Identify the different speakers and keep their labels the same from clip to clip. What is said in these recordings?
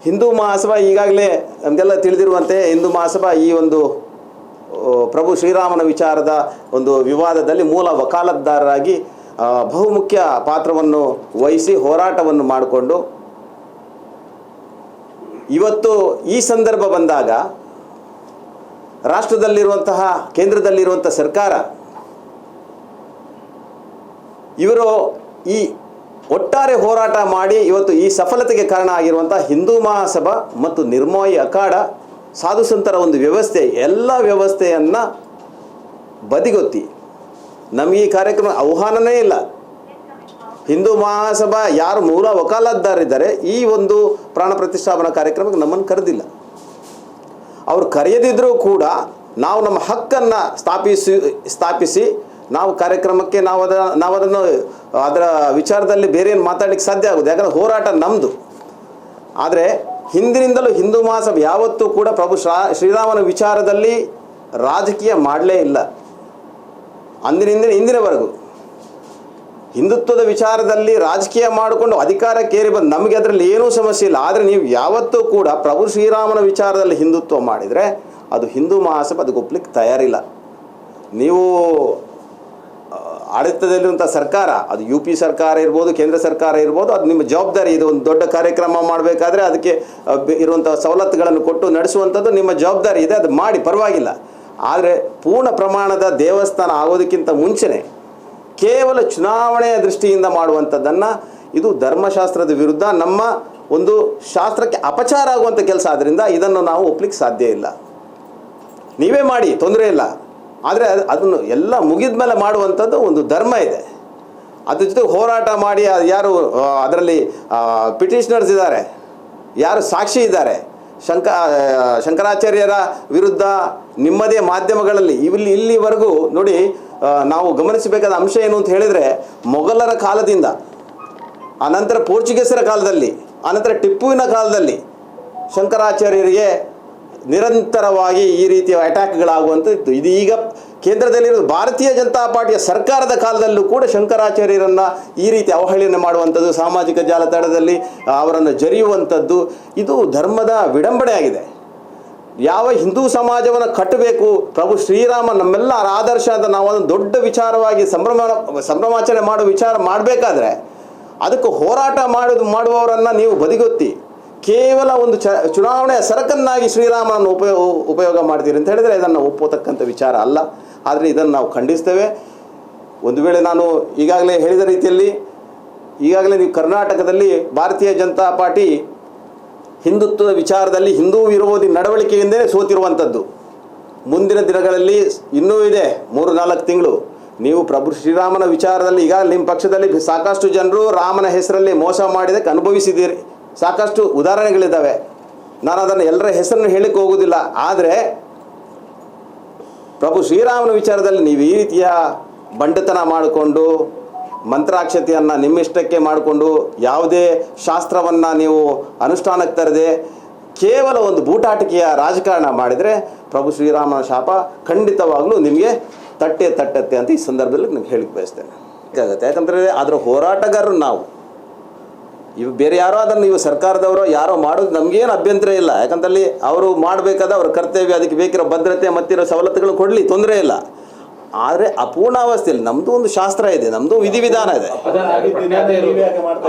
Speaker 1: ಹಿಂದೂ ಮಹಾಸಭಾ ಈಗಾಗಲೇ ನಮಗೆಲ್ಲ ತಿಳಿದಿರುವಂತೆ ಹಿಂದೂ ಮಹಾಸಭಾ ಈ ಒಂದು ಪ್ರಭು ಶ್ರೀರಾಮನ ವಿಚಾರದ ಒಂದು ವಿವಾದದಲ್ಲಿ ಮೂಲ ವಕಾಲತ್ದಾರರಾಗಿ ಬಹುಮುಖ್ಯ ಪಾತ್ರವನ್ನು ವಹಿಸಿ ಹೋರಾಟವನ್ನು ಮಾಡಿಕೊಂಡು ಇವತ್ತು ಈ ಸಂದರ್ಭ ಬಂದಾಗ ರಾಷ್ಟ್ರದಲ್ಲಿರುವಂತಹ ಕೇಂದ್ರದಲ್ಲಿರುವಂಥ ಸರ್ಕಾರ ಇವರು ಈ ಒಟ್ಟಾರೆ ಹೋರಾಟ ಮಾಡಿ ಇವತ್ತು ಈ ಸಫಲತೆಗೆ ಕಾರಣ ಆಗಿರುವಂಥ ಹಿಂದೂ ಮಹಾಸಭಾ ಮತ್ತು ನಿರ್ಮೋಹಿ ಅಖಾಡ ಸಾಧು ಸಂತರ ಒಂದು ವ್ಯವಸ್ಥೆ ಎಲ್ಲ ವ್ಯವಸ್ಥೆಯನ್ನು ಬದಿಗೊತ್ತಿ ನಮಗೆ ಈ ಕಾರ್ಯಕ್ರಮ ಆಹ್ವಾನನೇ ಇಲ್ಲ. ಹಿಂದೂ ಮಹಾಸಭಾ ಯಾರು ಮೂಲ ವಕಾಲತ್ದಾರಿದ್ದಾರೆ ಈ ಒಂದು ಪ್ರಾಣ ಪ್ರತಿಷ್ಠಾಪನಾ ಕಾರ್ಯಕ್ರಮಕ್ಕೆ ನಮ್ಮನ್ನು ಕರೆದಿಲ್ಲ. ಅವರು ಕರೆಯದಿದ್ದರೂ ಕೂಡ ನಾವು ನಮ್ಮ ಹಕ್ಕನ್ನು ಸ್ಥಾಪಿಸಿ ನಾವು ಕಾರ್ಯಕ್ರಮಕ್ಕೆ ನಾವು ಅದನ್ನು ಅದರ ವಿಚಾರದಲ್ಲಿ ಬೇರೆ ಏನು ಮಾತಾಡಲಿಕ್ಕೆ ಸಾಧ್ಯ ಆಗೋದು, ಯಾಕಂದರೆ ಹೋರಾಟ ನಮ್ಮದು. ಆದರೆ ಹಿಂದಿನಿಂದಲೂ ಹಿಂದೂ ಮಹಾಸಭಾ ಯಾವತ್ತೂ ಕೂಡ ಪ್ರಭು ಶ್ರೀರಾಮನ ವಿಚಾರದಲ್ಲಿ ರಾಜಕೀಯ ಮಾಡಲೇ ಇಲ್ಲ. ಇಂದಿನವರೆಗೂ ಹಿಂದುತ್ವದ ವಿಚಾರದಲ್ಲಿ ರಾಜಕೀಯ ಮಾಡಿಕೊಂಡು ಅಧಿಕಾರಕ್ಕೇರಿ ಬಂದು ನಮಗೆ ಅದರಲ್ಲಿ ಏನೂ ಸಮಸ್ಯೆ ಇಲ್ಲ. ಆದರೆ ನೀವು ಯಾವತ್ತೂ ಕೂಡ ಪ್ರಭು ಶ್ರೀರಾಮನ ವಿಚಾರದಲ್ಲಿ ಹಿಂದುತ್ವ ಮಾಡಿದರೆ ಅದು ಹಿಂದೂ ಮಹಾಸಭಾ ಅದಕ್ಕೆ ಒಪ್ಪಲಿಕ್ಕೆ ತಯಾರಿಲ್ಲ. ನೀವು ಆಡಳಿತದಲ್ಲಿರುವಂಥ ಸರ್ಕಾರ, ಅದು ಯು ಪಿ ಸರ್ಕಾರ ಇರ್ಬೋದು, ಕೇಂದ್ರ ಸರ್ಕಾರ ಇರ್ಬೋದು, ಅದು ನಿಮ್ಮ ಜವಾಬ್ದಾರಿ. ಇದು ಒಂದು ದೊಡ್ಡ ಕಾರ್ಯಕ್ರಮ ಮಾಡಬೇಕಾದ್ರೆ ಅದಕ್ಕೆ ಇರುವಂಥ ಸವಲತ್ತುಗಳನ್ನು ಕೊಟ್ಟು ನಡೆಸುವಂಥದ್ದು ನಿಮ್ಮ ಜವಾಬ್ದಾರಿ ಇದೆ, ಅದು ಮಾಡಿ ಪರವಾಗಿಲ್ಲ. ಆದರೆ ಪೂರ್ಣ ಪ್ರಮಾಣದ ದೇವಸ್ಥಾನ ಆಗೋದಕ್ಕಿಂತ ಮುಂಚೆನೇ ಕೇವಲ ಚುನಾವಣೆಯ ದೃಷ್ಟಿಯಿಂದ ಮಾಡುವಂಥದ್ದನ್ನು ಇದು ಧರ್ಮಶಾಸ್ತ್ರದ ವಿರುದ್ಧ, ನಮ್ಮ ಒಂದು ಶಾಸ್ತ್ರಕ್ಕೆ ಅಪಚಾರ ಆಗುವಂಥ ಕೆಲಸ. ಆದ್ದರಿಂದ ಇದನ್ನು ನಾವು ಒಪ್ಪಲಿಕ್ಕೆ ಸಾಧ್ಯ ಇಲ್ಲ. ನೀವೇ ಮಾಡಿ, ತೊಂದರೆ ಇಲ್ಲ. ಆದರೆ ಅದನ್ನು ಎಲ್ಲ ಮುಗಿದ ಮೇಲೆ ಮಾಡುವಂಥದ್ದು ಒಂದು ಧರ್ಮ ಇದೆ. ಅದ್ರ ಜೊತೆ ಹೋರಾಟ ಮಾಡಿ ಯಾರು ಅದರಲ್ಲಿ ಪಿಟಿಷನರ್ಸ್ ಇದ್ದಾರೆ, ಯಾರು ಸಾಕ್ಷಿ ಇದ್ದಾರೆ, ಶಂಕರಾಚಾರ್ಯರ ವಿರುದ್ಧ ನಿಮ್ಮದೇ ಮಾಧ್ಯಮಗಳಲ್ಲಿ ಇಲ್ಲಿವರೆಗೂ ನೋಡಿ, ನಾವು ಗಮನಿಸಬೇಕಾದ ಅಂಶ ಏನು ಅಂತ ಹೇಳಿದರೆ, ಮೊಘಲರ ಕಾಲದಿಂದ, ಅನಂತರ ಪೋರ್ಚುಗೀಸರ ಕಾಲದಲ್ಲಿ, ಅನಂತರ ಟಿಪ್ಪುವಿನ ಕಾಲದಲ್ಲಿ ಶಂಕರಾಚಾರ್ಯರಿಗೆ ನಿರಂತರವಾಗಿ ಈ ರೀತಿಯ ಅಟ್ಯಾಕ್ಗಳಾಗುವಂಥದ್ದು. ಇದು ಈಗ ಕೇಂದ್ರದಲ್ಲಿರೋದು ಭಾರತೀಯ ಜನತಾ ಪಾರ್ಟಿಯ ಸರ್ಕಾರದ ಕಾಲದಲ್ಲೂ ಕೂಡ ಶಂಕರಾಚಾರ್ಯರನ್ನು ಈ ರೀತಿ ಅವಹೇಳನೆ ಮಾಡುವಂಥದ್ದು, ಸಾಮಾಜಿಕ ಜಾಲತಾಣದಲ್ಲಿ ಅವರನ್ನು ಜರಿಯುವಂಥದ್ದು, ಇದು ಧರ್ಮದ ವಿಡಂಬನೆ ಆಗಿದೆ. ಯಾವ ಹಿಂದೂ ಸಮಾಜವನ್ನು ಕಟ್ಟಬೇಕು, ಪ್ರಭು ಶ್ರೀರಾಮ ನಮ್ಮೆಲ್ಲರ ಆದರ್ಶ ಅಂತ ನಾವು ಅದನ್ನು ದೊಡ್ಡ ವಿಚಾರವಾಗಿ ಸಂಭ್ರಮಾಚರಣೆ ಮಾಡೋ ವಿಚಾರ ಮಾಡಬೇಕಾದ್ರೆ ಅದಕ್ಕೆ ಹೋರಾಟ ಮಾಡುವವರನ್ನು ನೀವು ಬದಿಗೊತ್ತಿ ಕೇವಲ ಒಂದು ಚುನಾವಣೆಯ ಸರಕನ್ನಾಗಿ ಶ್ರೀರಾಮನನ್ನು ಉಪಯೋಗ ಮಾಡ್ತೀರಿ ಅಂತ ಹೇಳಿದರೆ ಇದನ್ನು ಒಪ್ಪತಕ್ಕಂಥ ವಿಚಾರ ಅಲ್ಲ. ಆದರೆ ಇದನ್ನು ನಾವು ಖಂಡಿಸ್ತೇವೆ. ಒಂದು ವೇಳೆ ನಾನು ಈಗಾಗಲೇ ಹೇಳಿದ ರೀತಿಯಲ್ಲಿ ಈಗಾಗಲೇ ನೀವು ಕರ್ನಾಟಕದಲ್ಲಿ ಭಾರತೀಯ ಜನತಾ ಪಾರ್ಟಿ ಹಿಂದುತ್ವದ ವಿಚಾರದಲ್ಲಿ ಹಿಂದೂ ವಿರೋಧಿ ನಡವಳಿಕೆಯಿಂದಲೇ ಸೋತಿರುವಂಥದ್ದು. ಮುಂದಿನ ದಿನಗಳಲ್ಲಿ ಇನ್ನೂ ಇದೆ 3-4 ತಿಂಗಳು. ನೀವು ಪ್ರಭು ಶ್ರೀರಾಮನ ವಿಚಾರದಲ್ಲಿ ಈಗ ನಿಮ್ಮ ಪಕ್ಷದಲ್ಲಿ ಸಾಕಷ್ಟು ಜನರು ರಾಮನ ಹೆಸರಲ್ಲಿ ಮೋಸ ಮಾಡಿದ್ದಕ್ಕೆ ಅನುಭವಿಸಿದ್ದೀರಿ. ಸಾಕಷ್ಟು ಉದಾಹರಣೆಗಳಿದ್ದಾವೆ. ನಾನು ಅದನ್ನು ಎಲ್ಲರ ಹೆಸರನ್ನು ಹೇಳಲಿಕ್ಕೆ ಹೋಗೋದಿಲ್ಲ. ಆದರೆ ಪ್ರಭು ಶ್ರೀರಾಮನ ವಿಚಾರದಲ್ಲಿ ನೀವು ಈ ರೀತಿಯ ಬಂಡತನ ಮಾಡಿಕೊಂಡು, ಮಂತ್ರಾಕ್ಷತೆಯನ್ನು ನಿಮ್ಮಿಷ್ಟಕ್ಕೆ ಮಾಡಿಕೊಂಡು, ಯಾವುದೇ ಶಾಸ್ತ್ರವನ್ನು ನೀವು ಅನುಷ್ಠಾನಕ್ಕೆ ತರದೆ ಕೇವಲ ಒಂದು ಬೂಟಾಟಿಕೆಯ ರಾಜಕಾರಣ ಮಾಡಿದರೆ ಪ್ರಭು ಶ್ರೀರಾಮನ ಶಾಪ ಖಂಡಿತವಾಗಲೂ ನಿಮಗೆ ತಟ್ಟತ್ತೆ ಅಂತ ಈ ಸಂದರ್ಭದಲ್ಲಿ ನಾನು ಹೇಳಿಕ್ಕೆ ಬಯಸ್ತೇನೆ. ಯಾಕಂದರೆ ಅದರ ಹೋರಾಟಗಾರರು ನಾವು. ಇವು ಬೇರೆ ಯಾರೋ ಅದನ್ನು ನೀವು ಸರ್ಕಾರದವರು ಯಾರೋ ಮಾಡೋದು ನಮಗೇನು ಅಭ್ಯಂತರ ಇಲ್ಲ. ಯಾಕಂತಲ್ಲಿ ಅವರು ಮಾಡಬೇಕಾದ ಅವ್ರ ಕರ್ತವ್ಯ, ಅದಕ್ಕೆ ಬೇಕಿರೋ ಭದ್ರತೆ ಮತ್ತಿರೋ ಸವಲತ್ತುಗಳು ಕೊಡಲಿ, ತೊಂದರೆ ಇಲ್ಲ. ಆದರೆ ಅಪೂರ್ಣಾವಸ್ಥೆಯಲ್ಲಿ ನಮ್ಮದು ಒಂದು ಶಾಸ್ತ್ರ ಇದೆ, ನಮ್ಮದು ವಿಧಿವಿಧಾನ ಇದೆ.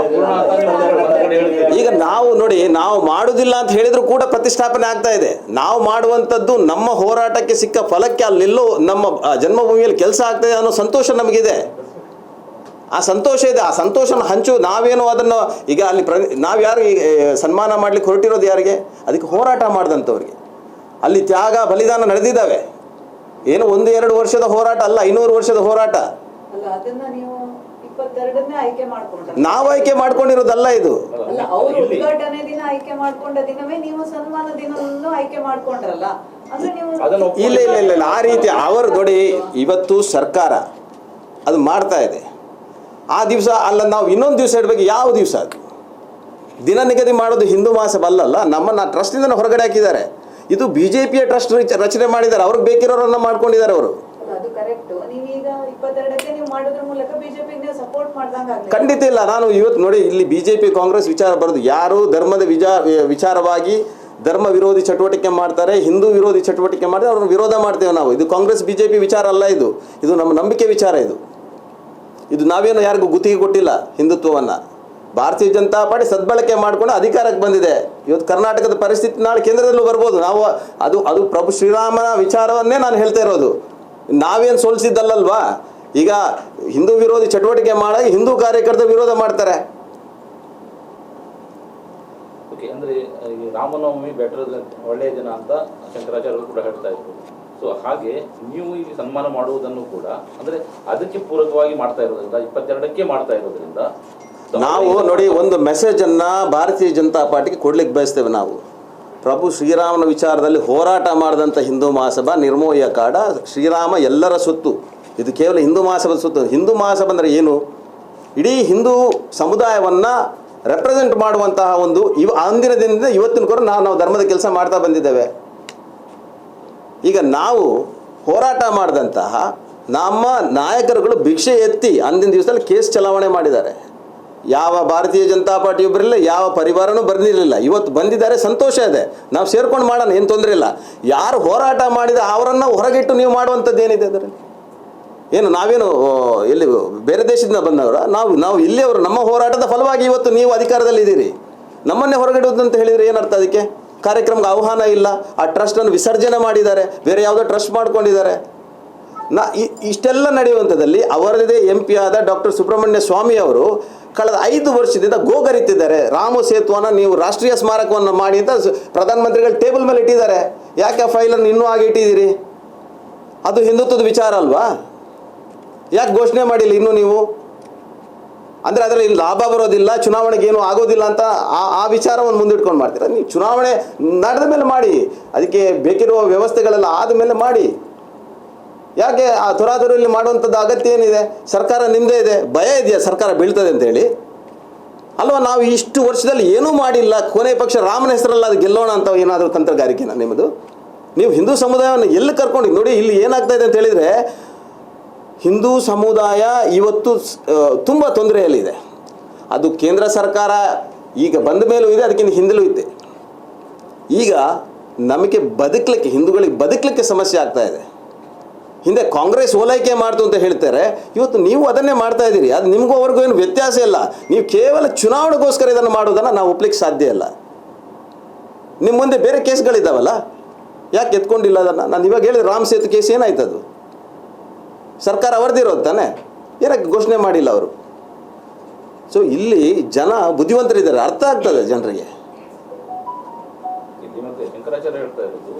Speaker 1: ಈಗ ನಾವು ನೋಡಿ, ನಾವು ಮಾಡೋದಿಲ್ಲ ಅಂತ ಹೇಳಿದ್ರು ಕೂಡ ಪ್ರತಿಷ್ಠಾಪನೆ ಆಗ್ತಾ ಇದೆ. ನಾವು ಮಾಡುವಂಥದ್ದು ನಮ್ಮ ಹೋರಾಟಕ್ಕೆ ಸಿಕ್ಕ ಫಲಕ್ಕೆ ಅಲ್ಲೆಲ್ಲೋ ನಮ್ಮ ಜನ್ಮಭೂಮಿಯಲ್ಲಿ ಕೆಲಸ ಆಗ್ತಾಯಿದೆ ಅನ್ನೋ ಸಂತೋಷ ನಮಗಿದೆ. ಆ ಸಂತೋಷ ಇದೆ. ಆ ಸಂತೋಷನ ಹಂಚು ನಾವೇನು ಅದನ್ನು ಈಗ ಅಲ್ಲಿ ನಾವು ಯಾರು ಸನ್ಮಾನ ಮಾಡಲಿಕ್ಕೆ ಹೊರಟಿರೋದು ಯಾರಿಗೆ? ಅದಕ್ಕೆ ಹೋರಾಟ ಮಾಡಿದಂಥವ್ರಿಗೆ. ಅಲ್ಲಿ ತ್ಯಾಗ ಬಲಿದಾನ ನಡೆದಿದ್ದಾವೆ. ಏನು 1-2 ವರ್ಷದ ಹೋರಾಟ ಅಲ್ಲ, 500 ವರ್ಷದ ಹೋರಾಟ. ನಾವು ಆಯ್ಕೆ ಮಾಡ್ಕೊಂಡಿರೋದಲ್ಲ ಇದು. ಇಲ್ಲ ಆ ರೀತಿ ಅವರು ನೋಡಿ, ಇವತ್ತು ಸರ್ಕಾರ ಅದು ಮಾಡ್ತಾ ಇದೆ. ಆ ದಿವಸ ಅಲ್ಲ, ನಾವು ಇನ್ನೊಂದು ದಿವಸ ಇಡಬೇಕು. ಯಾವ ದಿವಸ ಅದು ದಿನ ನಿಗದಿ ಮಾಡೋದು ಹಿಂದೂ ಮಹಾಸಭಾ ಅಲ್ಲಲ್ಲ. ನಮ್ಮನ್ನು ಟ್ರಸ್ಟಿಂದ ಹೊರಗಡೆ ಹಾಕಿದ್ದಾರೆ. ಇದು BJPಯ ಟ್ರಸ್ಟ್ ರಚನೆ ಮಾಡಿದ್ದಾರೆ. ಅವ್ರಿಗೆ ಬೇಕಿರೋರನ್ನು ಮಾಡ್ಕೊಂಡಿದ್ದಾರೆ ಅವರು.
Speaker 2: ಕರೆಕ್ಟ್. ನೀವೀಗ 22ಕ್ಕೆ ನೀವು ಮಾಡೋದ್ರ ಮೂಲಕ ಬಿಜೆಪಿಗೆ ನೀವು ಸಪೋರ್ಟ್ ಮಾಡ್ದಂಗೆ
Speaker 1: ಖಂಡಿತ ಇಲ್ಲ. ನಾನು ಇವತ್ತು ನೋಡಿ, ಇಲ್ಲಿ ಬಿಜೆಪಿ ಕಾಂಗ್ರೆಸ್ ವಿಚಾರ ಬರೋದು, ಯಾರು ಧರ್ಮದ ವಿಚಾರವಾಗಿ ಧರ್ಮ ವಿರೋಧಿ ಚಟುವಟಿಕೆ ಮಾಡ್ತಾರೆ, ಹಿಂದೂ ವಿರೋಧಿ ಚಟುವಟಿಕೆ ಮಾಡ್ತಾರೆ, ಅವ್ರನ್ನ ವಿರೋಧ ಮಾಡ್ತೇವೆ ನಾವು. ಇದು ಕಾಂಗ್ರೆಸ್ ಬಿಜೆಪಿ ವಿಚಾರ ಅಲ್ಲ, ಇದು ನಮ್ಮ ನಂಬಿಕೆ ವಿಚಾರ. ಇದು ನಾವೇನು ಯಾರಿಗೂ ಗುತ್ತಿಗೆ ಕೊಟ್ಟಿಲ್ಲ ಹಿಂದುತ್ವವನ್ನು. ಭಾರತೀಯ ಜನತಾ ಪಾರ್ಟಿ ಸದ್ಬಳಕೆ ಮಾಡಿಕೊಂಡು ಅಧಿಕಾರಕ್ಕೆ ಬಂದಿದೆ. ಇವತ್ತು ಕರ್ನಾಟಕದ ಪರಿಸ್ಥಿತಿ ನಾಳೆ ಕೇಂದ್ರದಲ್ಲೂ ಬರ್ಬೋದು. ನಾವು ಅದು ಪ್ರಭು ಶ್ರೀರಾಮನ ವಿಚಾರವನ್ನೇ ನಾನು ಹೇಳ್ತಾ ಇರೋದು. ನಾವೇನು ಸೋಲಿಸಿದ್ದಲ್ಲಲ್ವಾ. ಈಗ ಹಿಂದೂ ವಿರೋಧಿ ಚಟುವಟಿಕೆ ಮಾಡಿ ಹಿಂದೂ ಕಾರ್ಯಕರ್ತರ ವಿರೋಧ ಮಾಡ್ತಾರೆ.
Speaker 3: ಓಕೆ, ಅಂದರೆ ರಾಮನವಮಿ ಬೆಟರ್ ಒಳ್ಳೆಯ ದಿನ ಅಂತ ಶಂಕರಾಚಾರ್ಯರು ಕೂಡ ಹೇಳ್ತಾ ಇದ್ರು. ಸೊ ಹಾಗೆ ನೀವು ಈಗ ಸನ್ಮಾನ ಮಾಡುವುದನ್ನು ಕೂಡ ಅಂದರೆ ಅದಕ್ಕೆ ಪೂರಕವಾಗಿ ಮಾಡ್ತಾ ಇರೋದ್ರಿಂದ 22ಕ್ಕೆ ಮಾಡ್ತಾ ಇರೋದ್ರಿಂದ
Speaker 1: ನಾವು ನೋಡಿ, ಒಂದು ಮೆಸೇಜನ್ನು ಭಾರತೀಯ ಜನತಾ ಪಾರ್ಟಿಗೆ ಕೊಡ್ಲಿಕ್ಕೆ ಬಯಸ್ತೇವೆ. ನಾವು ಪ್ರಭು ಶ್ರೀರಾಮನ ವಿಚಾರದಲ್ಲಿ ಹೋರಾಟ ಮಾಡಿದಂಥ ಹಿಂದೂ ಮಹಾಸಭಾ, ನಿರ್ಮೋಹಿ ಅಖಾಡ, ಶ್ರೀರಾಮ ಎಲ್ಲರ ಸೊತ್ತು. ಇದು ಕೇವಲ ಹಿಂದೂ ಮಹಾಸಭಾದ ಸೊತ್ತು. ಹಿಂದೂ ಮಹಾಸಭಾ ಅಂದರೆ ಏನು? ಇಡೀ ಹಿಂದೂ ಸಮುದಾಯವನ್ನು ರೆಪ್ರೆಸೆಂಟ್ ಮಾಡುವಂತಹ ಒಂದು ಅಂದಿನ ದಿನದಿಂದ ಇವತ್ತಿನ ಕೂಡ ನಾವು ಧರ್ಮದ ಕೆಲಸ ಮಾಡ್ತಾ ಬಂದಿದ್ದೇವೆ. ಈಗ ನಾವು ಹೋರಾಟ ಮಾಡಿದಂತಹ ನಮ್ಮ ನಾಯಕರುಗಳು ಭಿಕ್ಷೆ ಎತ್ತಿ ಅಂದಿನ ದಿವಸದಲ್ಲಿ ಕೇಸ್ ಚಲಾವಣೆ ಮಾಡಿದ್ದಾರೆ. ಯಾವ ಭಾರತೀಯ ಜನತಾ ಪಾರ್ಟಿಯು ಬರಲಿಲ್ಲ, ಯಾವ ಪರಿವಾರನೂ ಬಂದಿರಲಿಲ್ಲ. ಇವತ್ತು ಬಂದಿದ್ದಾರೆ, ಸಂತೋಷ ಇದೆ. ನಾವು ಸೇರ್ಕೊಂಡು ಮಾಡೋಣ, ಏನು ತೊಂದರೆ ಇಲ್ಲ. ಯಾರು ಹೋರಾಟ ಮಾಡಿದ ಅವರನ್ನು ಹೊರಗಿಟ್ಟು ನೀವು ಮಾಡುವಂಥದ್ದು ಏನಿದೆ ಅದರಲ್ಲಿ? ಏನು ನಾವೇನು ಎಲ್ಲಿ ಬೇರೆ ದೇಶದಿಂದ ಬಂದವರು? ನಾವು ಇಲ್ಲಿಯವರು. ನಮ್ಮ ಹೋರಾಟದ ಫಲವಾಗಿ ಇವತ್ತು ನೀವು ಅಧಿಕಾರದಲ್ಲಿದ್ದೀರಿ. ನಮ್ಮನ್ನೇ ಹೊರಗಿಡುವುದಂತ ಹೇಳಿದರೆ ಏನರ್ಥ? ಅದಕ್ಕೆ ಕಾರ್ಯಕ್ರಮಕ್ಕೆ ಆಹ್ವಾನ ಇಲ್ಲ. ಆ ಟ್ರಸ್ಟನ್ನು ವಿಸರ್ಜನೆ ಮಾಡಿದ್ದಾರೆ, ಬೇರೆ ಯಾವುದೋ ಟ್ರಸ್ಟ್ ಮಾಡ್ಕೊಂಡಿದ್ದಾರೆ. ಇಷ್ಟೆಲ್ಲ ನಡೆಯುವಂಥದ್ದಲ್ಲಿ ಅವರದೇ MP ಆದ ಡಾಕ್ಟರ್ ಸುಬ್ರಹ್ಮಣ್ಯ ಸ್ವಾಮಿ ಅವರು ಕಳೆದ 5 ವರ್ಷದಿಂದ ಗೋಗರಿತಿದ್ದಾರೆ. ರಾಮ ಸೇತುವನ್ನು ನೀವು ರಾಷ್ಟ್ರೀಯ ಸ್ಮಾರಕವನ್ನು ಮಾಡಿ ಅಂತ ಪ್ರಧಾನಮಂತ್ರಿಗಳು ಟೇಬಲ್ ಮೇಲೆ ಇಟ್ಟಿದ್ದಾರೆ. ಯಾಕೆ ಆ ಫೈಲನ್ನು ಇನ್ನೂ ಹಾಗೆ ಇಟ್ಟಿದ್ದೀರಿ? ಅದು ಹಿಂದುತ್ವದ ವಿಚಾರ ಅಲ್ವಾ? ಯಾಕೆ ಘೋಷಣೆ ಮಾಡಿಲ್ಲ ಇನ್ನೂ ನೀವು? ಅಂದರೆ ಅದರಲ್ಲಿ ಲಾಭ ಬರೋದಿಲ್ಲ, ಚುನಾವಣೆಗೆ ಏನೂ ಆಗೋದಿಲ್ಲ ಅಂತ ಆ ವಿಚಾರವನ್ನು ಮುಂದಿಟ್ಕೊಂಡು ಮಾಡ್ತೀರಾ. ನೀವು ಚುನಾವಣೆ ನಡೆದ ಮೇಲೆ ಮಾಡಿ, ಅದಕ್ಕೆ ಬೇಕಿರುವ ವ್ಯವಸ್ಥೆಗಳೆಲ್ಲ ಆದ ಮೇಲೆ ಮಾಡಿ. ಯಾಕೆ ಆ ತುರಾತುರಿಯಲ್ಲಿ ಮಾಡುವಂಥದ್ದು ಅಗತ್ಯ ಏನಿದೆ? ಸರ್ಕಾರ ನಿಮ್ಮದೇ ಇದೆ. ಭಯ ಇದೆಯಾ ಸರ್ಕಾರ ಬೀಳ್ತದೆ ಅಂತೇಳಿ ಅಲ್ವಾ? ನಾವು ಇಷ್ಟು ವರ್ಷದಲ್ಲಿ ಏನೂ ಮಾಡಿಲ್ಲ, ಕೊನೆ ಪಕ್ಷ ರಾಮನ ಹೆಸರಲ್ಲ ಅದು ಗೆಲ್ಲೋಣ ಅಂತ ಏನಾದರೂ ತಂತ್ರಗಾರಿಕೆನ ನಿಮ್ಮದು? ನೀವು ಹಿಂದೂ ಸಮುದಾಯವನ್ನು ಎಲ್ಲಿ ಕರ್ಕೊಂಡು ನೋಡಿ, ಇಲ್ಲಿ ಏನಾಗ್ತಾ ಇದೆ ಅಂತ ಹೇಳಿದರೆ, ಹಿಂದೂ ಸಮುದಾಯ ಇವತ್ತು ತುಂಬ ತೊಂದರೆಯಲ್ಲಿದೆ. ಅದು ಕೇಂದ್ರ ಸರ್ಕಾರ ಈಗ ಬಂದ ಮೇಲೂ ಇದೆ, ಅದಕ್ಕಿಂತ ಹಿಂದಲೂ ಇದೆ. ಈಗ ನಮಗೆ ಬದುಕಲಿಕ್ಕೆ, ಹಿಂದೂಗಳಿಗೆ ಬದುಕಲಿಕ್ಕೆ ಸಮಸ್ಯೆ ಆಗ್ತಾ ಇದೆ. ಹಿಂದೆ ಕಾಂಗ್ರೆಸ್ ಓಲೈಕೆ ಮಾಡ್ತು ಅಂತ ಹೇಳ್ತಾರೆ, ಇವತ್ತು ನೀವು ಅದನ್ನೇ ಮಾಡ್ತಾ ಇದ್ದೀರಿ. ಅದು ನಿಮಗೂ ಅವ್ರಿಗೂ ಏನು ವ್ಯತ್ಯಾಸ ಇಲ್ಲ. ನೀವು ಕೇವಲ ಚುನಾವಣೆಗೋಸ್ಕರ ಇದನ್ನು ಮಾಡೋದನ್ನು ನಾವು ಒಪ್ಲಿಕ್ಕೆ ಸಾಧ್ಯ ಇಲ್ಲ. ನಿಮ್ಮ ಮುಂದೆ ಬೇರೆ ಕೇಸ್ಗಳಿದ್ದಾವಲ್ಲ, ಯಾಕೆ ಎತ್ಕೊಂಡಿಲ್ಲ ಅದನ್ನು? ನಾನು ಇವಾಗ ಹೇಳಿದೆ, ರಾಮ್ ಸೇತು ಕೇಸ್ ಏನಾಯ್ತು? ಅದು ಸರ್ಕಾರ ಅವರದಿರೋದು ತಾನೆ, ಏನಕ್ಕೆ ಘೋಷಣೆ ಮಾಡಿಲ್ಲ ಅವರು? ಸೊ ಇಲ್ಲಿ ಜನ ಬುದ್ಧಿವಂತರಿದ್ದಾರೆ, ಅರ್ಥ ಆಗ್ತದೆ ಜನರಿಗೆ.
Speaker 3: ಮತ್ತೆ ಶಂಕರಾಚಾರ್ಯ ಹೇಳ್ತಾ ಇರೋದು,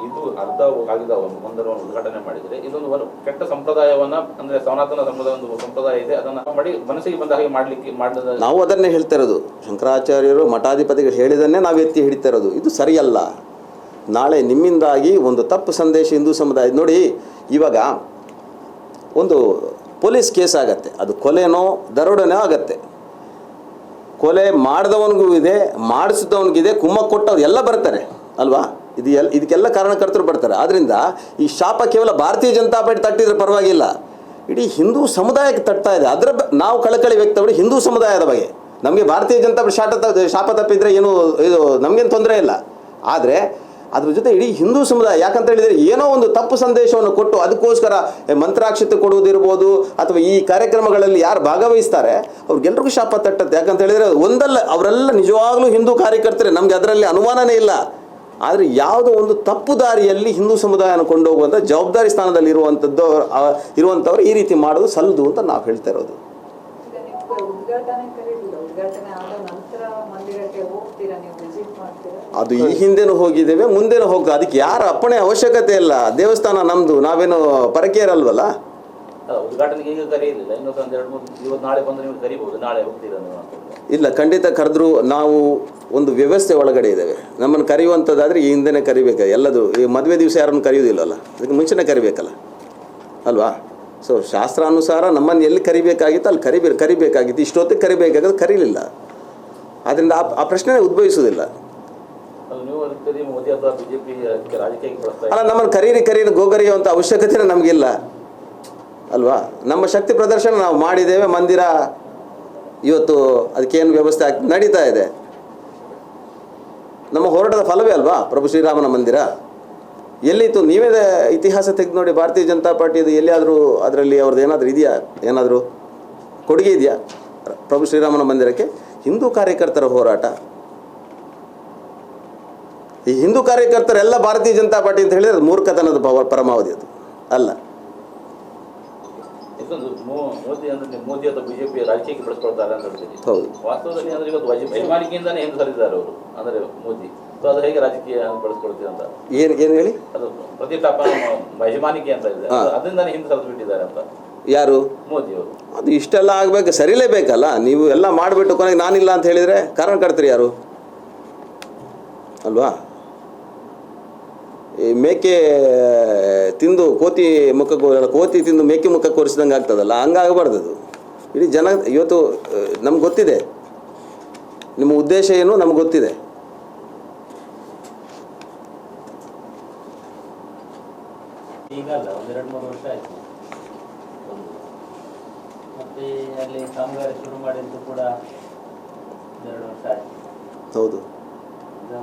Speaker 3: ಇದು ಅರ್ಧ ಕಾಗಿದ ಒಂದರವನ್ನು ಉದ್ಘಾಟನೆ ಮಾಡಿದರೆ ಇದೊಂದು ಕೆಟ್ಟ ಸಂಪ್ರದಾಯವನ್ನ, ಅಂದ್ರೆ ಸನಾತನ ಒಂದು ಸಂಪ್ರದಾಯ ಇದೆ, ಅದನ್ನ ಮಾಡಿ ಮನಸ್ಸಿಗೆ ಬಂದ ಹಾಗೆ ಮಾಡಿದ
Speaker 1: ನಾವು ಅದನ್ನೇ ಹೇಳ್ತಾ ಇರೋದು. ಶಂಕರಾಚಾರ್ಯರು ಮಠಾಧಿಪತಿಗಳು ಹೇಳಿದನ್ನೇ ನಾವು ಎತ್ತಿ ಹಿಡಿತಾ ಇರೋದು. ಇದು ಸರಿಯಲ್ಲ. ನಾಳೆ ನಿಮ್ಮಿಂದಾಗಿ ಒಂದು ತಪ್ಪು ಸಂದೇಶ ಹಿಂದೂ ಸಮುದಾಯ ನೋಡಿ. ಇವಾಗ ಒಂದು ಪೊಲೀಸ್ ಕೇಸ್ ಆಗತ್ತೆ, ಅದು ಕೊಲೆನೋ ದರೋಡೆನೋ ಆಗತ್ತೆ. ಕೊಲೆ ಮಾಡಿದವನಿಗೂ ಇದೆ, ಮಾಡಿಸಿದವನಿಗಿದೆ, ಕುಮ್ಮಕ್ಕು ಕೊಟ್ಟವ್ರು ಎಲ್ಲ ಬರ್ತಾರೆ ಅಲ್ವಾ? ಇದಕ್ಕೆಲ್ಲ ಕಾರಣಕರ್ತರು ಬರ್ತಾರೆ. ಆದ್ದರಿಂದ ಈ ಶಾಪ ಕೇವಲ ಭಾರತೀಯ ಜನತಾ ಪಾರ್ಟಿ ತಟ್ಟಿದ್ರೆ ಪರವಾಗಿಲ್ಲ, ಇಡೀ ಹಿಂದೂ ಸಮುದಾಯಕ್ಕೆ ತಟ್ತಾ ಇದೆ. ಅದರ ನಾವು ಕಳಕಳಿ ವ್ಯಕ್ತಪಡಿ ಹಿಂದೂ ಸಮುದಾಯದ ಬಗ್ಗೆ. ನಮಗೆ ಭಾರತೀಯ ಜನತಾ ಪಾರ್ಟಿ ಶಾಪ ತಪ್ಪಿದರೆ ಏನು ಇದು ನಮಗೇನು ತೊಂದರೆ ಇಲ್ಲ. ಆದರೆ ಅದ್ರ ಜೊತೆ ಇಡೀ ಹಿಂದೂ ಸಮುದಾಯ, ಯಾಕಂತ ಹೇಳಿದರೆ ಏನೋ ಒಂದು ತಪ್ಪು ಸಂದೇಶವನ್ನು ಕೊಟ್ಟು ಅದಕ್ಕೋಸ್ಕರ ಮಂತ್ರಾಕ್ಷತೆ ಕೊಡುವುದಿರ್ಬೋದು, ಅಥವಾ ಈ ಕಾರ್ಯಕ್ರಮಗಳಲ್ಲಿ ಯಾರು ಭಾಗವಹಿಸ್ತಾರೆ ಅವ್ರಿಗೆಲ್ರಿಗೂ ಶಾಪ ತಟ್ಟತ್ತೆ. ಯಾಕಂತ ಹೇಳಿದರೆ ಒಂದಲ್ಲ, ಅವರೆಲ್ಲ ನಿಜವಾಗ್ಲೂ ಹಿಂದೂ ಕಾರ್ಯಕರ್ತರೆ, ನಮಗೆ ಅದರಲ್ಲಿ ಅನುಮಾನನೇ ಇಲ್ಲ. ಆದರೆ ಯಾವುದೋ ಒಂದು ತಪ್ಪು ದಾರಿಯಲ್ಲಿ ಹಿಂದೂ ಸಮುದಾಯನ ಕೊಂಡೋಗುವಂಥ ಜವಾಬ್ದಾರಿ ಸ್ಥಾನದಲ್ಲಿ ಇರುವಂಥವ್ರು ಈ ರೀತಿ ಮಾಡೋದು ಸಲ್ಲದು ಅಂತ ನಾವು ಹೇಳ್ತಾ ಇರೋದು. ಅದು ಈ ಹಿಂದೆನೂ ಹೋಗಿದ್ದೇವೆ, ಮುಂದೆನೂ ಹೋಗ್ತದೆ. ಅದಕ್ಕೆ ಯಾರ ಅಪ್ಪಣೆ ಅವಶ್ಯಕತೆ ಇಲ್ಲ. ದೇವಸ್ಥಾನ ನಮ್ಮದು, ನಾವೇನು ಪರಕೇರಲ್ವಲ್ಲ.
Speaker 3: ಉದ್ಘಾಟನೆಗೆ ಈಗ ಕರೆಯಲಿಲ್ಲ, ಇನ್ನೊಂದು 2-3 ನಾಳೆ ಬಂದು ನೀವು ಕರಿಬಹುದು, ನಾಳೆ ಹೋಗ್ತೀರಾ?
Speaker 1: ಇಲ್ಲ, ಖಂಡಿತ ಕರೆದ್ರು. ನಾವು ಒಂದು ವ್ಯವಸ್ಥೆ ಒಳಗಡೆ ಇದ್ದೇವೆ. ನಮ್ಮನ್ನು ಕರೆಯುವಂಥದ್ದಾದರೆ ಈ ಹಿಂದೆನೇ ಕರಿಬೇಕು. ಎಲ್ಲದು ಈ ಮದುವೆ ದಿವಸ ಯಾರನ್ನು ಕರೆಯೋದಿಲ್ಲಲ್ಲ, ಅದಕ್ಕೆ ಮುಂಚೆನೇ ಕರಿಬೇಕಲ್ಲ ಅಲ್ವಾ? ಸೊ ಶಾಸ್ತ್ರಾನುಸಾರ ನಮ್ಮನ್ನು ಎಲ್ಲಿ ಕರಿಬೇಕಾಗಿತ್ತು ಅಲ್ಲಿ ಕರಿಬೇಕಾಗಿತ್ತು. ಇಷ್ಟೊತ್ತಿಗೆ ಕರಿಬೇಕಾಗಿದ್ದು ಕರೀಲಿಲ್ಲ. ಆದ್ದರಿಂದ ಆ ಪ್ರಶ್ನೆ ಉದ್ಭವಿಸೋದಿಲ್ಲ.
Speaker 3: ಅಲ್ಲ,
Speaker 1: ನಮ್ಮನ್ನು ಕರೀರಿ ಗೋಗರಿಯುವಂಥ ಅವಶ್ಯಕತೆ ನಮಗಿಲ್ಲ. ಅಲ್ವಾ? ನಮ್ಮ ಶಕ್ತಿ ಪ್ರದರ್ಶನ ನಾವು ಮಾಡಿದ್ದೇವೆ. ಮಂದಿರ ಇವತ್ತು ಅದಕ್ಕೇನು ವ್ಯವಸ್ಥೆ ನಡೀತಾ ಇದೆ. ನಮ್ಮ ಹೋರಾಟದ ಫಲವೇ ಅಲ್ವಾ ಪ್ರಭು ಶ್ರೀರಾಮನ ಮಂದಿರ. ಎಲ್ಲಿತ್ತು? ನೀವೇ ಇತಿಹಾಸ ತೆಗೆದು ನೋಡಿ. ಭಾರತೀಯ ಜನತಾ ಪಾರ್ಟಿದು ಎಲ್ಲಿಯಾದರೂ ಅದರಲ್ಲಿ ಅವ್ರದ್ದು ಏನಾದರೂ ಇದೆಯಾ? ಏನಾದರೂ ಕೊಡುಗೆ ಇದೆಯಾ ಪ್ರಭು ಶ್ರೀರಾಮನ ಮಂದಿರಕ್ಕೆ? ಹಿಂದೂ ಕಾರ್ಯಕರ್ತರ ಹೋರಾಟ. ಈ ಹಿಂದೂ ಕಾರ್ಯಕರ್ತರೆಲ್ಲ ಭಾರತೀಯ ಜನತಾ ಪಾರ್ಟಿ ಅಂತ ಹೇಳಿದ್ರೆ ಅದು ಮೂರ್ಖತನದ ಪರಮಾವಧಿ. ಅದು ಅಲ್ಲ.
Speaker 3: ಮೋದಿ ಅಂದ್ರೆ ಮೋದಿ ಅಥವಾ ಬಿಜೆಪಿ ರಾಜಕೀಯಕ್ಕೆ ಬಳಸ್ಕೊಳ್ತಾರೆ ಅಂತ ಹೇಳ್ತೀವಿ.
Speaker 1: ಹೌದು.
Speaker 3: ವಾಸ್ತವದಲ್ಲಿ ಅಂದ್ರೆ ಇವತ್ತು ಯಜಮಾನಿಕೆಯಿಂದಾನೇ ಹಿಂದೆ ಸರಿದ್ದಾರೆ ಅವರು, ಅಂದ್ರೆ ಮೋದಿ. ಸೊ ಅದು ಹೇಗೆ ರಾಜಕೀಯ ಬಳಸ್ಕೊಳ್ತೀವಿ ಅಂತ
Speaker 1: ಏನು ಹೇಳಿ?
Speaker 3: ಅದು ಪ್ರತಿಷ್ಠಾಪನ ಯಜಮಾನಿಕೆ ಅಂತ ಇದೆ, ಅದರಿಂದಾನೇ ಹಿಂದೆ ಸರಿದು ಬಿಟ್ಟಿದ್ದಾರೆ ಅಂತ.
Speaker 1: ಯಾರು?
Speaker 3: ಮೋದಿ ಅವರು.
Speaker 1: ಅದು ಇಷ್ಟೆಲ್ಲ ಆಗಬೇಕು, ಸರಿಲೇಬೇಕಲ್ಲ. ನೀವು ಎಲ್ಲ ಮಾಡಿಬಿಟ್ಟು ಕೊನೆಗೆ ನಾನಿಲ್ಲ ಅಂತ ಹೇಳಿದರೆ ಕಾರಣ ಕಟ್ತೀರಿ ಯಾರು? ಅಲ್ವಾ? ಈ ಮೇಕೆ ತಿಂದು ಕೋತಿ ತಿಂದು ಮೇಕೆ ಮುಖ ಕೋರಿಸಿದಂಗೆ ಆಗ್ತದಲ್ಲ, ಹಂಗಾಗಬಾರ್ದು. ಅದು ಇಡೀ ಜನ ಇವತ್ತು ನಮ್ಗೆ ಗೊತ್ತಿದೆ ನಿಮ್ಮ ಉದ್ದೇಶ ಏನು, ನಮ್ಗೆ ಗೊತ್ತಿದೆ.
Speaker 4: ಈಗಲ್ಲ, 1-2-3 ವರ್ಷ ಆಯಿತು. ಮತ್ತೆ ಅಲ್ಲಿ ಕಾಮಗಾರಿ ಶುರು ಮಾಡಿದ್ದು ಕೂಡ 2 ವರ್ಷ ಆಯಿತು.
Speaker 1: ಹೌದು.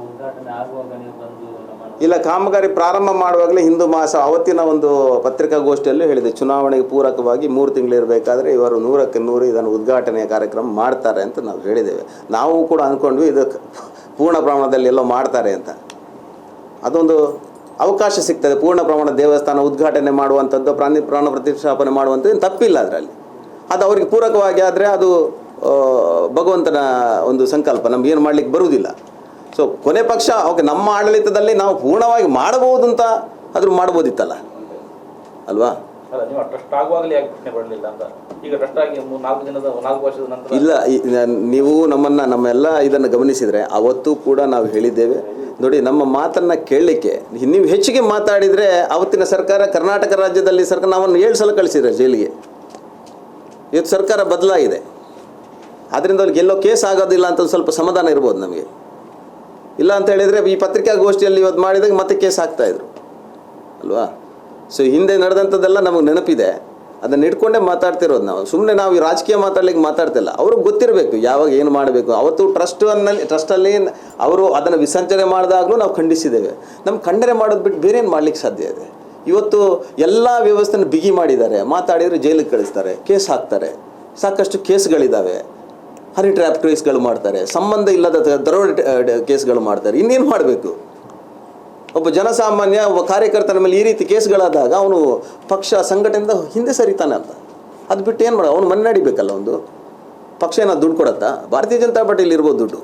Speaker 4: ಉದ್ಘಾಟನೆ ಆಗುವಾಗ ನೀವು ಬಂದು ನಮ್ಮನ್ನು
Speaker 1: ಇಲ್ಲ, ಕಾಮಗಾರಿ ಪ್ರಾರಂಭ ಮಾಡುವಾಗಲೇ ಹಿಂದೂ ಮಾಸ ಅವತ್ತಿನ ಒಂದು ಪತ್ರಿಕಾಗೋಷ್ಠಿಯಲ್ಲೂ ಹೇಳಿದೆ, ಚುನಾವಣೆಗೆ ಪೂರಕವಾಗಿ 3 ತಿಂಗಳಿರಬೇಕಾದ್ರೆ ಇವರು 100ಕ್ಕೆ 100 ಇದನ್ನು ಉದ್ಘಾಟನೆಯ ಕಾರ್ಯಕ್ರಮ ಮಾಡ್ತಾರೆ ಅಂತ ನಾವು ಹೇಳಿದ್ದೇವೆ. ನಾವು ಕೂಡ ಅಂದ್ಕೊಂಡ್ವಿ ಇದು ಪೂರ್ಣ ಪ್ರಮಾಣದಲ್ಲಿ ಎಲ್ಲೋ ಮಾಡ್ತಾರೆ ಅಂತ. ಅದೊಂದು ಅವಕಾಶ ಸಿಗ್ತದೆ. ಪೂರ್ಣ ಪ್ರಮಾಣ ದೇವಸ್ಥಾನ ಉದ್ಘಾಟನೆ ಮಾಡುವಂಥದ್ದು, ಪ್ರಾಣ ಪ್ರತಿಷ್ಠಾಪನೆ ಮಾಡುವಂಥದ್ದು ಏನು ತಪ್ಪಿಲ್ಲ ಅದರಲ್ಲಿ. ಅದು ಅವರಿಗೆ ಪೂರಕವಾಗಿ ಆದರೆ ಅದು ಭಗವಂತನ ಒಂದು ಸಂಕಲ್ಪ, ನಮಗೇನು ಮಾಡಲಿಕ್ಕೆ ಬರುವುದಿಲ್ಲ. ಸೊ ಕೊನೆ ಪಕ್ಷ ಓಕೆ, ನಮ್ಮ ಆಡಳಿತದಲ್ಲಿ ನಾವು ಪೂರ್ಣವಾಗಿ ಮಾಡಬಹುದು ಅಂತ ಆದರೂ ಮಾಡ್ಬೋದಿತ್ತಲ್ಲ, ಅಲ್ವಾ?
Speaker 3: ಅಲ್ಲ, ನೀವು ಟ್ರಸ್ಟ್ ಆಗುವಾಗಲೇ ಯಾಕೆ ಪ್ರಶ್ನೆ ಬರಲಿಲ್ಲ ಅಂತ? ಈಗ ಟ್ರಸ್ಟ್ ಆಗಿ 4 ವರ್ಷದ ನಂತರ
Speaker 1: ಇಲ್ಲ, ನೀವು ನಮ್ಮೆಲ್ಲ ಇದನ್ನು ಗಮನಿಸಿದರೆ ಅವತ್ತು ಕೂಡ ನಾವು ಹೇಳಿದ್ದೇವೆ ನೋಡಿ, ನಮ್ಮ ಮಾತನ್ನು ಕೇಳಲಿಕ್ಕೆ ನೀವು ಹೆಚ್ಚಿಗೆ ಮಾತಾಡಿದರೆ ಅವತ್ತಿನ ಸರ್ಕಾರ, ಕರ್ನಾಟಕ ರಾಜ್ಯದಲ್ಲಿ ಸರ್ಕಾರ ನಾವನ್ನು 7 ಸಲ ಕಳಿಸಿದ್ರೆ ಜೈಲಿಗೆ. ಇವತ್ತು ಸರ್ಕಾರ ಬದಲಾಗಿದೆ, ಆದ್ದರಿಂದ ಅವ್ರಿಗೆ ಎಲ್ಲೋ ಕೇಸ್ ಆಗೋದಿಲ್ಲ ಅಂತ ಸ್ವಲ್ಪ ಸಮಾಧಾನ ಇರ್ಬೋದು ನಮಗೆ. ಇಲ್ಲ ಅಂತ ಹೇಳಿದರೆ ಈ ಪತ್ರಿಕಾಗೋಷ್ಠಿಯಲ್ಲಿ ಇವತ್ತು ಮಾಡಿದಾಗ ಮತ್ತೆ ಕೇಸ್ ಆಗ್ತಾಯಿದ್ರು ಅಲ್ವಾ? ಸೊ ಹಿಂದೆ ನಡೆದಂಥದ್ದೆಲ್ಲ ನಮಗೆ ನೆನಪಿದೆ, ಅದನ್ನು ಇಟ್ಕೊಂಡೇ ಮಾತಾಡ್ತಿರೋದು ನಾವು. ಸುಮ್ಮನೆ ನಾವು ಈ ರಾಜಕೀಯ ಮಾತಾಡ್ಲಿಕ್ಕೆ ಮಾತಾಡ್ತಿಲ್ಲ. ಅವ್ರಿಗೆ ಗೊತ್ತಿರಬೇಕು ಯಾವಾಗ ಏನು ಮಾಡಬೇಕು. ಅವತ್ತು ಟ್ರಸ್ಟಲ್ಲಿ ಅವರು ಅದನ್ನು ವಿಸರ್ಜನೆ ಮಾಡಿದಾಗಲೂ ನಾವು ಖಂಡಿಸಿದ್ದೇವೆ. ನಮ್ಗೆ ಖಂಡನೆ ಮಾಡೋದು ಬಿಟ್ಟು ಬೇರೆ ಏನು ಮಾಡಲಿಕ್ಕೆ ಸಾಧ್ಯ ಇದೆ? ಇವತ್ತು ಎಲ್ಲ ವ್ಯವಸ್ಥೆನ ಬಿಗಿ ಮಾಡಿದ್ದಾರೆ. ಮಾತಾಡಿದರೆ ಜೈಲಿಗೆ ಕಳಿಸ್ತಾರೆ, ಕೇಸ್ ಹಾಕ್ತಾರೆ. ಸಾಕಷ್ಟು ಕೇಸ್ಗಳಿದ್ದಾವೆ, ಹನಿ ಟ್ರ್ಯಾಪ್ ಕೇಸ್ಗಳು ಮಾಡ್ತಾರೆ, ಸಂಬಂಧ ಇಲ್ಲದ ದರೋಡೆ ಕೇಸ್ಗಳು ಮಾಡ್ತಾರೆ. ಇನ್ನೇನು ಮಾಡಬೇಕು? ಒಬ್ಬ ಜನಸಾಮಾನ್ಯ, ಒಬ್ಬ ಕಾರ್ಯಕರ್ತನ ಮೇಲೆ ಈ ರೀತಿ ಕೇಸ್ಗಳಾದಾಗ ಅವನು ಪಕ್ಷ ಸಂಘಟನೆಯಿಂದ ಹಿಂದೆ ಸರಿತಾನೆ ಅಂತ. ಅದು ಬಿಟ್ಟು ಏನು ಮಾಡೋದು? ಅವನು ಮನ್ನಡಿಬೇಕಲ್ಲ. ಒಂದು ಪಕ್ಷ ಏನಾದ್ರು ದುಡ್ಡು ಕೊಡತ್ತಾ? ಭಾರತೀಯ ಜನತಾ ಪಾರ್ಟಿಯಲ್ಲಿ ಇರ್ಬೋದು ದುಡ್ಡು.